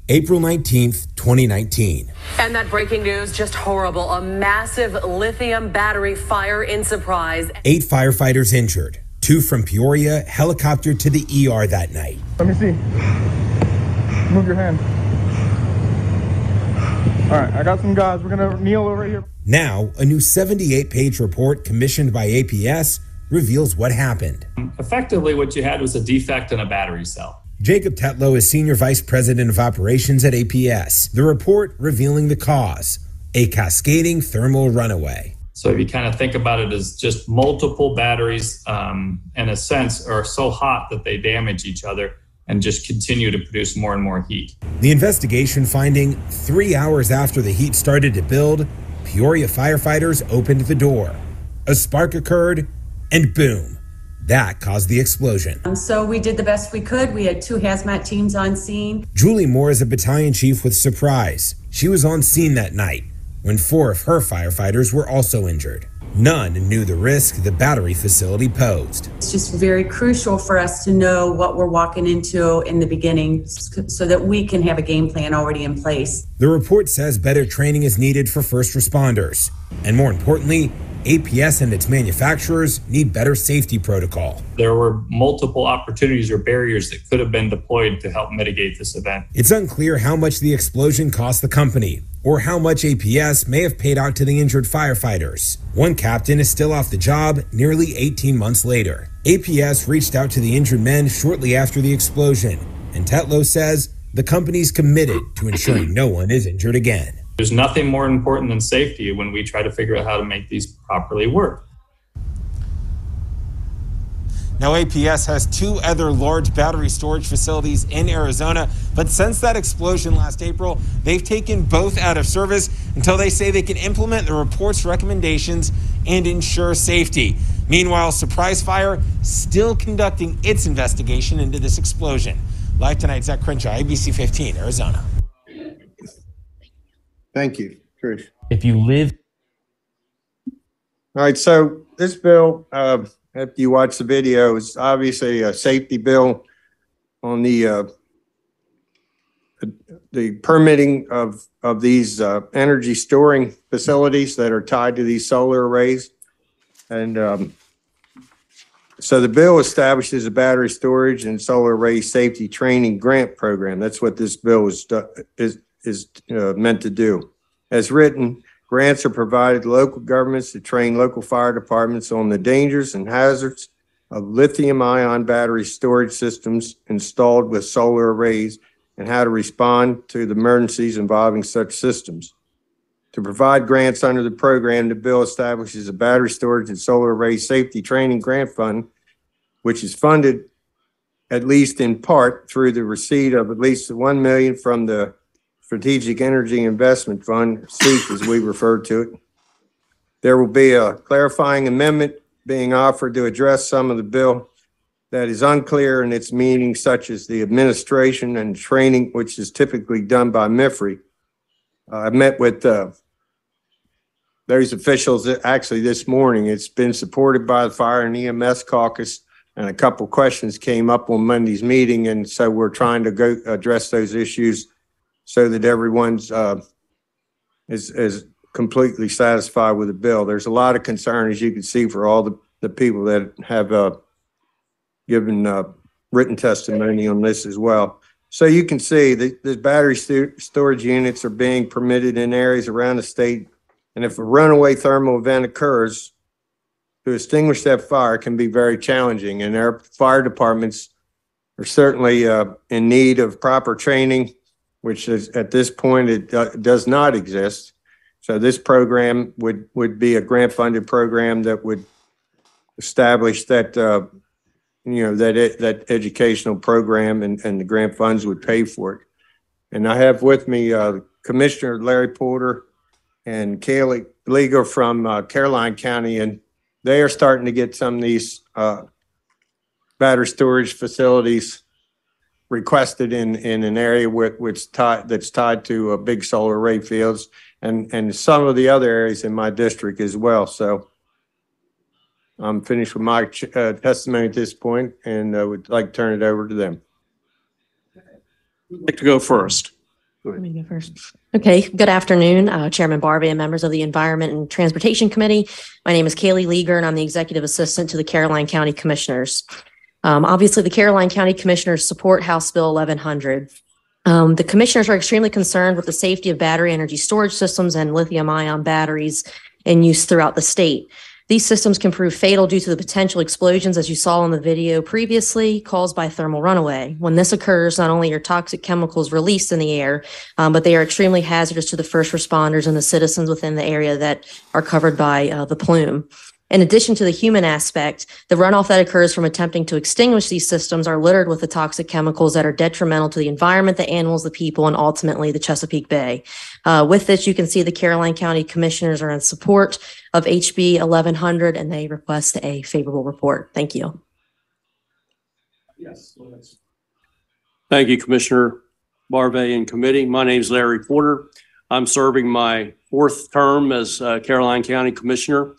April 19th, 2019. And that breaking news, just horrible. A massive lithium battery fire in Surprise. 8 firefighters injured. 2 from Peoria helicoptered to the ER that night. Let me see. Move your hand. All right, I got some guys. We're going to kneel over here. Now, a new 78-page report commissioned by APS reveals what happened. Effectively, what you had was a defect in a battery cell. Jacob Tetlow is Senior Vice President of Operations at APS. The report revealing the cause, a cascading thermal runaway. So if you kind of think about it as just multiple batteries, in a sense, are so hot that they damage each other and just continue to produce more and more heat. The investigation finding 3 hours after the heat started to build, Peoria firefighters opened the door. A spark occurred, and boom, that caused the explosion. So we did the best we could. We had 2 hazmat teams on scene. Julie Moore is a battalion chief with Surprise. She was on scene that night when 4 of her firefighters were also injured. None knew the risk the battery facility posed. It's just very crucial for us to know what we're walking into in the beginning so that we can have a game plan already in place. The report says better training is needed for first responders. And more importantly, APS and its manufacturers need better safety protocol. There were multiple opportunities or barriers that could have been deployed to help mitigate this event. It's unclear how much the explosion cost the company or how much APS may have paid out to the injured firefighters. One captain is still off the job nearly 18 months later. APS reached out to the injured men shortly after the explosion, and Tetlow says the company's committed to ensuring no one is injured again. There's nothing more important than safety when we try to figure out how to make these properly work. Now, APS has 2 other large battery storage facilities in Arizona, but since that explosion last April, they've taken both out of service until they say they can implement the report's recommendations and ensure safety. Meanwhile, Surprise Fire still conducting its investigation into this explosion. Live tonight, Zach Crenshaw, ABC 15, Arizona. Thank you, Trish. If you live. All right, so this bill, after you watch the video, is obviously a safety bill on the permitting of these energy storing facilities that are tied to these solar arrays. And so the bill establishes a battery storage and solar array safety training grant program. That's what this bill is meant to do. As written, grants are provided to local governments to train local fire departments on the dangers and hazards of lithium-ion battery storage systems installed with solar arrays and how to respond to the emergencies involving such systems. To provide grants under the program, the bill establishes a battery storage and solar array safety training grant fund, which is funded at least in part through the receipt of at least $1 million from the Strategic Energy Investment Fund, SEEP as we refer to it. There will be a clarifying amendment being offered to address some of the bill that is unclear in its meaning, such as the administration and training, which is typically done by MIFRE. I met with those officials actually this morning. It's been supported by the Fire and EMS Caucus, and a couple questions came up on Monday's meeting, and so we're trying to go address those issues so that everyone's is completely satisfied with the bill. There's a lot of concern, as you can see, for all the people that have given written testimony on this as well. So you can see that the battery storage units are being permitted in areas around the state, and if a runaway thermal event occurs, to extinguish that fire can be very challenging, and our fire departments are certainly in need of proper training, which is at this point it does not exist. So this program would be a grant-funded program that would establish that that educational program, and the grant funds would pay for it. And I have with me Commissioner Larry Porter and Kaylee Legal from Caroline County, and they are starting to get some of these battery storage facilities requested in an area that's tied to big solar array fields and some of the other areas in my district as well. So I'm finished with my testimony at this point, and I would like to turn it over to them. I'd like to go first. Let me go first. Okay, good afternoon, Chairman Barbie and members of the Environment and Transportation Committee. My name is Kaylee Leager, and I'm the Executive Assistant to the Caroline County Commissioners. Obviously, the Caroline County Commissioners support House Bill 1100. The commissioners are extremely concerned with the safety of battery energy storage systems and lithium-ion batteries in use throughout the state. These systems can prove fatal due to the potential explosions, as you saw in the video previously, caused by thermal runaway. When this occurs, not only are toxic chemicals released in the air, but they are extremely hazardous to the first responders and the citizens within the area that are covered by the plume. In addition to the human aspect, the runoff that occurs from attempting to extinguish these systems are littered with the toxic chemicals that are detrimental to the environment, the animals, the people, and ultimately the Chesapeake Bay. With this, you can see the Caroline County Commissioners are in support of HB 1100, and they request a favorable report. Thank you. Yes. Thank you, Commissioner Barvey and committee. My name is Larry Porter. I'm serving my 4th term as Caroline County Commissioner.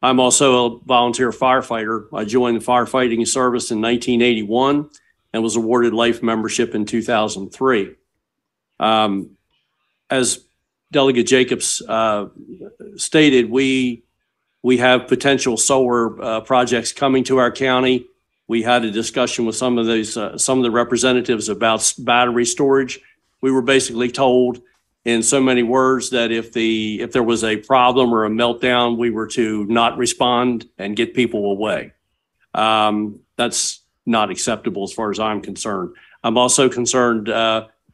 I'm also a volunteer firefighter. I joined the firefighting service in 1981 and was awarded life membership in 2003. As Delegate Jacobs stated, we have potential solar projects coming to our county. We had a discussion with some of the representatives about battery storage. We were basically told in so many words that if there was a problem or a meltdown, we were to not respond and get people away. That's not acceptable as far as I'm concerned. I'm also concerned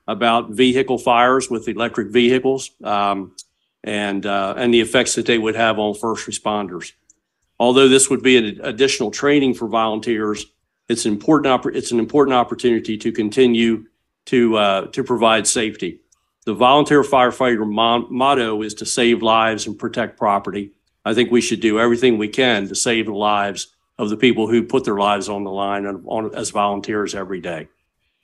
about vehicle fires with electric vehicles and the effects that they would have on first responders. Although this would be an additional training for volunteers, it's an important opportunity to continue to provide safety. The volunteer firefighter motto is to save lives and protect property. I think we should do everything we can to save the lives of the people who put their lives on the line as volunteers every day.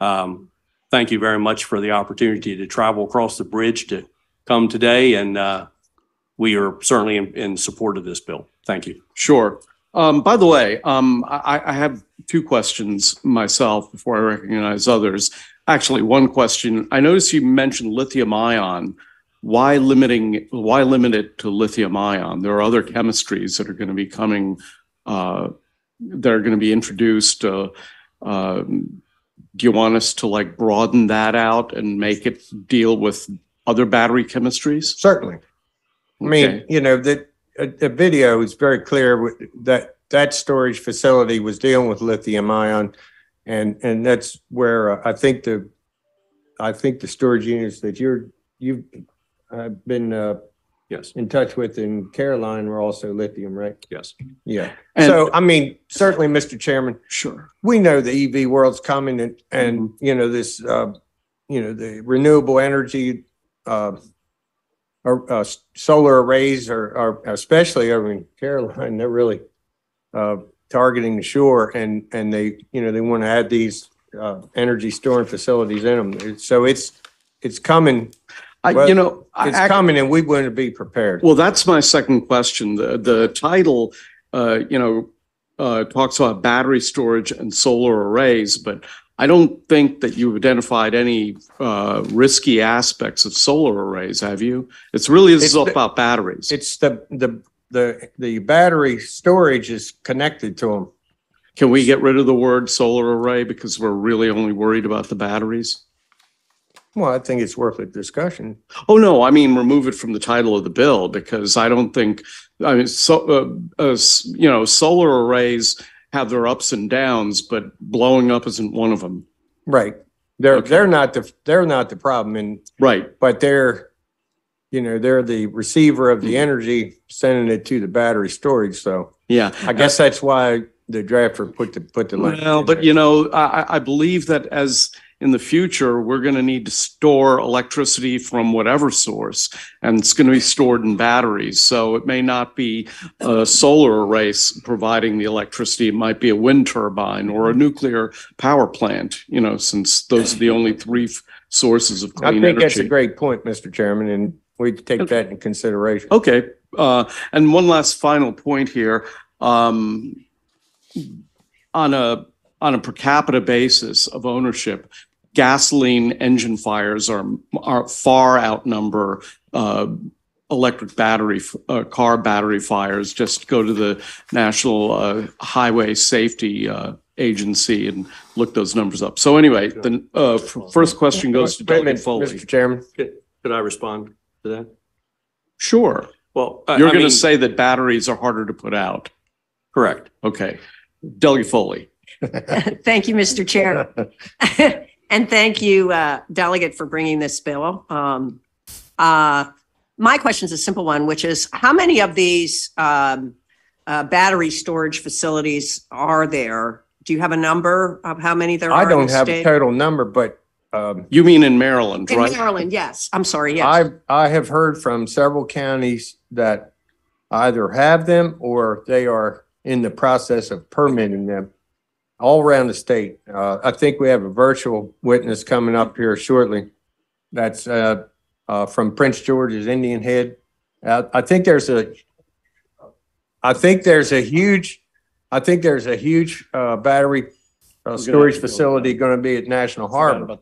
Thank you very much for the opportunity to travel across the bridge to come today, and we are certainly in support of this bill. Thank you. Sure. By the way, I have 2 questions myself before I recognize others. Actually, one question. I noticed you mentioned lithium ion. Why limit it to lithium ion? There are other chemistries that are going to be coming, that are going to be introduced. Do you want us to like broaden that out and make it deal with other battery chemistries? Certainly. I mean, you know, the video is very clear that storage facility was dealing with lithium ion. And that's where I think the storage units that you've been yes in touch with in Caroline were also lithium, right? Yes. Yeah. And so I mean, certainly, Mr. Chairman. Sure. We know the EV world's coming, and you know this, the renewable energy, solar arrays are especially over in Caroline. They're really targeting the shore, and they want to add these energy storing facilities in them. So it's coming. It's coming, and we want to be prepared. Well, that's my second question. The title, talks about battery storage and solar arrays, but I don't think that you've identified any risky aspects of solar arrays, have you? It's about batteries. It's the battery storage is connected to them. Can we get rid of the word solar array because we're really only worried about the batteries? Well, I think it's worth a discussion. Oh, no, I mean, remove it from the title of the bill because I don't think, solar arrays have their ups and downs, but blowing up isn't one of them. Right. They're not the problem. And right. But they're the receiver of the energy, sending it to the battery storage. So yeah, I guess that's why the drafter put the line. Well, but I believe that as in the future, we're going to need to store electricity from whatever source, and it's going to be stored in batteries. So it may not be a solar array providing the electricity. It might be a wind turbine or a nuclear power plant, since those are the only 3 sources of clean energy. I think that's a great point, Mr. Chairman, and we take that in consideration. Okay. And one last final point here. On a per capita basis of ownership, gasoline engine fires are far outnumber electric battery car battery fires. Just go to the National Highway Safety Agency and look those numbers up. So anyway, the first question goes to Delegate Foley. Mr. Chairman. Could I respond to that? Sure. Well, You're going to say that batteries are harder to put out. correct. Okay. Delegate Foley. Thank you, Mr. Chair. And thank you, Delegate, for bringing this bill. My question is a simple one, which is how many of these battery storage facilities are there? Do you have a number of how many there are? I don't have a total number, but you mean in Maryland, right? In Maryland, yes. I'm sorry, yes. I have heard from several counties that either have them or they are in the process of permitting them all around the state. I think we have a virtual witness coming up here shortly. That's from Prince George's Indian Head. I think there's a huge battery storage facility going to be at National Harbor.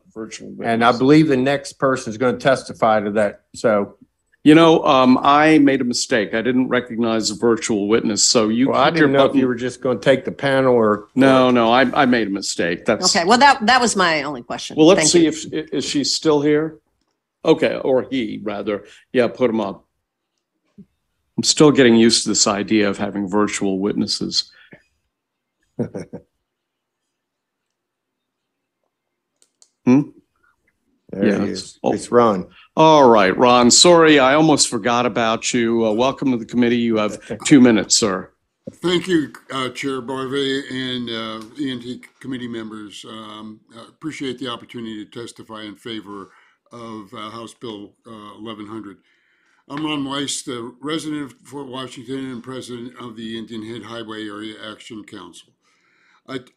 And I believe the next person is going to testify to that. So, you know, I made a mistake. I didn't recognize a virtual witness. So I didn't know if you were just going to take the panel or. No, I made a mistake. That's okay. Well, that was my only question. Well, let's see if she's still here. Okay. Or he rather. Yeah. Put him up. I'm still getting used to this idea of having virtual witnesses. There he is. It's Ron. All right, Ron. Sorry, I almost forgot about you. Welcome to the committee. You have 2 minutes, sir. Thank you, Chair Barve and ENT committee members. Appreciate the opportunity to testify in favor of House Bill 1100. I'm Ron Weiss, the resident of Fort Washington and president of the Indian Head Highway Area Action Council.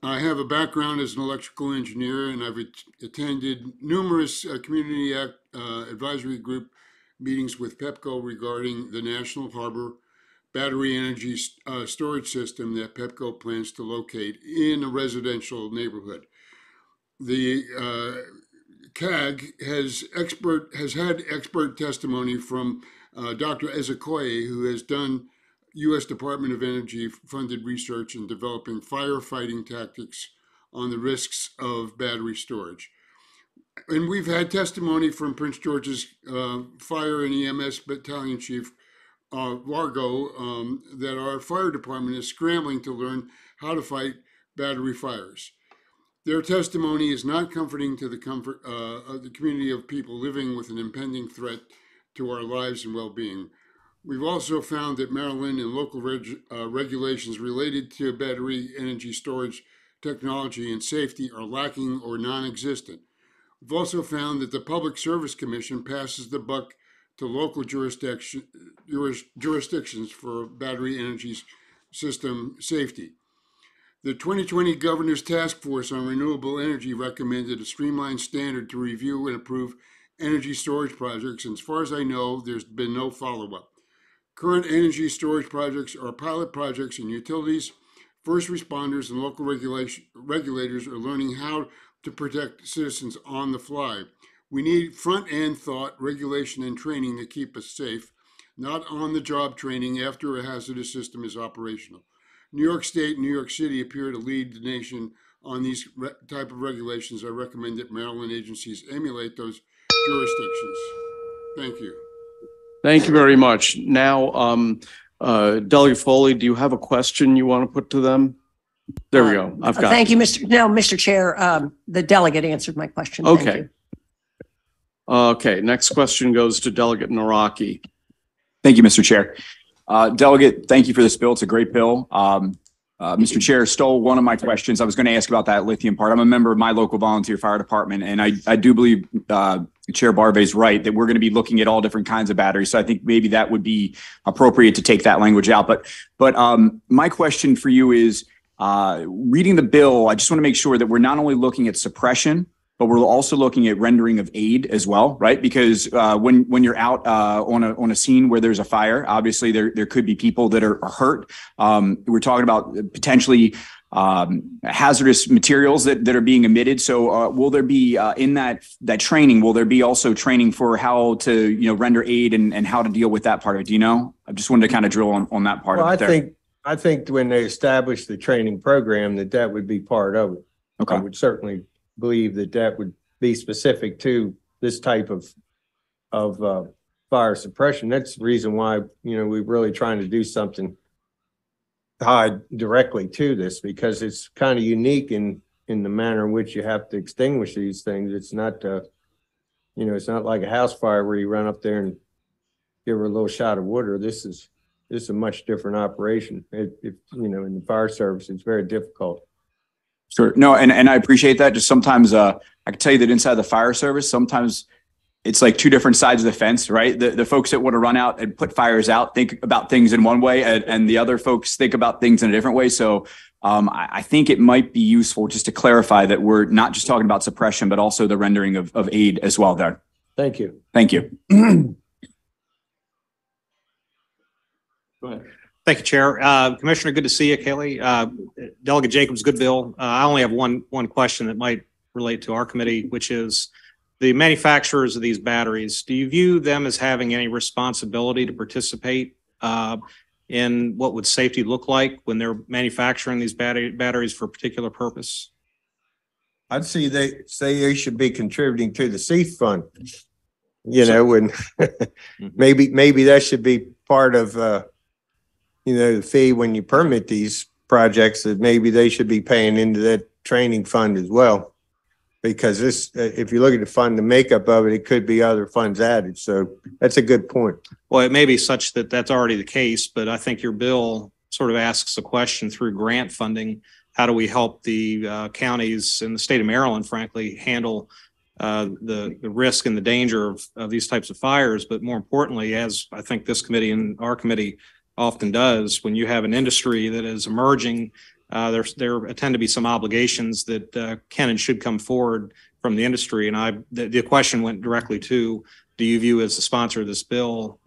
I have a background as an electrical engineer, and I've attended numerous community advisory group meetings with PEPCO regarding the National Harbor battery energy storage system that PEPCO plans to locate in a residential neighborhood. The CAG has had expert testimony from Dr. Ezekoye, who has done U.S. Department of Energy funded research in developing firefighting tactics on the risks of battery storage. And we've had testimony from Prince George's Fire and EMS Battalion Chief Largo that our fire department is scrambling to learn how to fight battery fires. Their testimony is not comforting to the comfort of the community of people living with an impending threat to our lives and well-being. We've also found that Maryland and local regulations related to battery energy storage technology and safety are lacking or non-existent. We've also found that the Public Service Commission passes the buck to local jurisdictions for battery energy system safety. The 2020 Governor's Task Force on Renewable Energy recommended a streamlined standard to review and approve energy storage projects, and as far as I know, there's been no follow-up. Current energy storage projects are pilot projects, and utilities, first responders, and local regulators are learning how to protect citizens on the fly. We need front-end thought, regulation, and training to keep us safe, not on-the-job training after a hazardous system is operational. New York State and New York City appear to lead the nation on these type of regulations. I recommend that Maryland agencies emulate those jurisdictions. Thank you. Thank you very much. Now, Delegate Foley, do you have a question you want to put to them? There we go. I've got Thank you, Mr. Chair. The delegate answered my question. Okay. Thank you. Okay. Next question goes to Delegate Naraki. Thank you, Mr. Chair. Delegate, thank you for this bill. It's a great bill. Mr. Chair stole one of my questions. I was going to ask about that lithium part. I'm a member of my local volunteer fire department, and I do believe Chair Barbe is right that we're going to be looking at all different kinds of batteries. So I think maybe that would be appropriate to take that language out. But my question for you is, reading the bill, I just want to make sure that we're not only looking at suppression, but we're also looking at rendering of aid as well, right? Because when you're out on a scene where there's a fire, obviously there could be people that are hurt. We're talking about potentially hazardous materials that are being emitted. So will there be in that training, will there be also training for how to, render aid and how to deal with that part of it? Do you know? I just wanted to kind of drill on that part of it there. I think when they established the training program, that would be part of it. Okay. I would certainly believe that would be specific to this type of fire suppression. That's the reason why, we're really trying to do something tied directly to this, because it's kind of unique in the manner in which you have to extinguish these things. It's not, it's not like a house fire where you run up there and give her a little shot of water. This is a much different operation. In the fire service, it's very difficult. Sure. No, and I appreciate that. Just sometimes I can tell you that inside the fire service, sometimes it's like two different sides of the fence, right? The folks that want to run out and put fires out think about things in one way, and the other folks think about things in a different way. So I think it might be useful just to clarify that we're not just talking about suppression, but also the rendering of aid as well there. Thank you. Thank you. Go ahead. Thank you, Chair. Commissioner, good to see you, Kaylee. Delegate Jacobs, good bill. I only have one question that might relate to our committee, which is the manufacturers of these batteries. Do you view them as having any responsibility to participate in what would safety look like when they're manufacturing these batteries for a particular purpose? I'd say they should be contributing to the CEF fund. And maybe that should be part of the fee when you permit these projects, that maybe they should be paying into that training fund as well. Because this, if you look at the fund, the makeup of it, it could be other funds added. So that's a good point. Well, it may be such that that's already the case, but I think your bill sort of asks a question through grant funding. How do we help the counties in the state of Maryland, frankly, handle the risk and the danger of these types of fires? But more importantly, as I think this committee and our committee often does, when you have an industry that is emerging, there tend to be some obligations that can and should come forward from the industry. And the question went directly to, do you view as the sponsor of this bill,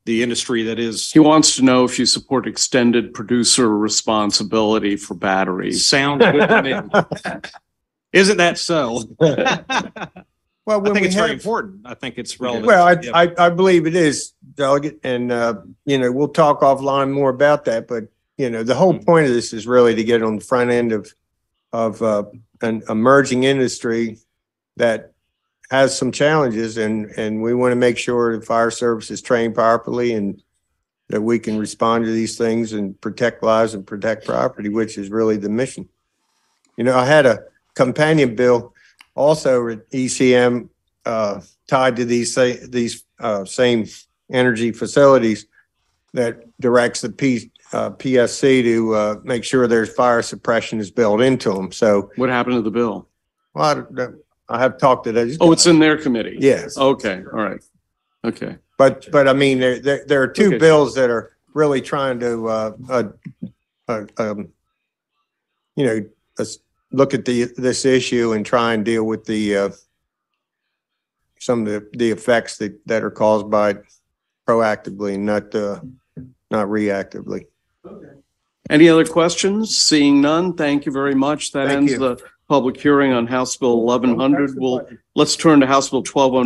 the industry that is... He wants to know if you support extended producer responsibility for batteries. Sounds good to me. Isn't that so? Well, I think it's very important. I think it's relevant. Well, I believe it is, Delegate. And, we'll talk offline more about that. But, the whole point of this is really to get on the front end of an emerging industry that has some challenges. And we want to make sure the fire service is trained properly and that we can respond to these things and protect lives and protect property, which is really the mission. I had a companion bill also at ECM tied to these same energy facilities that directs the PSC to make sure there's fire suppression is built into them. So what happened to the bill? Well, I have talked to those. Oh, it's in their committee. Yes. Okay. All right. Okay. But I mean, there are two bills that are really trying to look at this issue and try and deal with some of the effects that are caused by it proactively, not reactively. Okay. Any other questions? Seeing none, thank you very much. That ends the public hearing on House Bill 1100. Let's turn to House Bill 1209.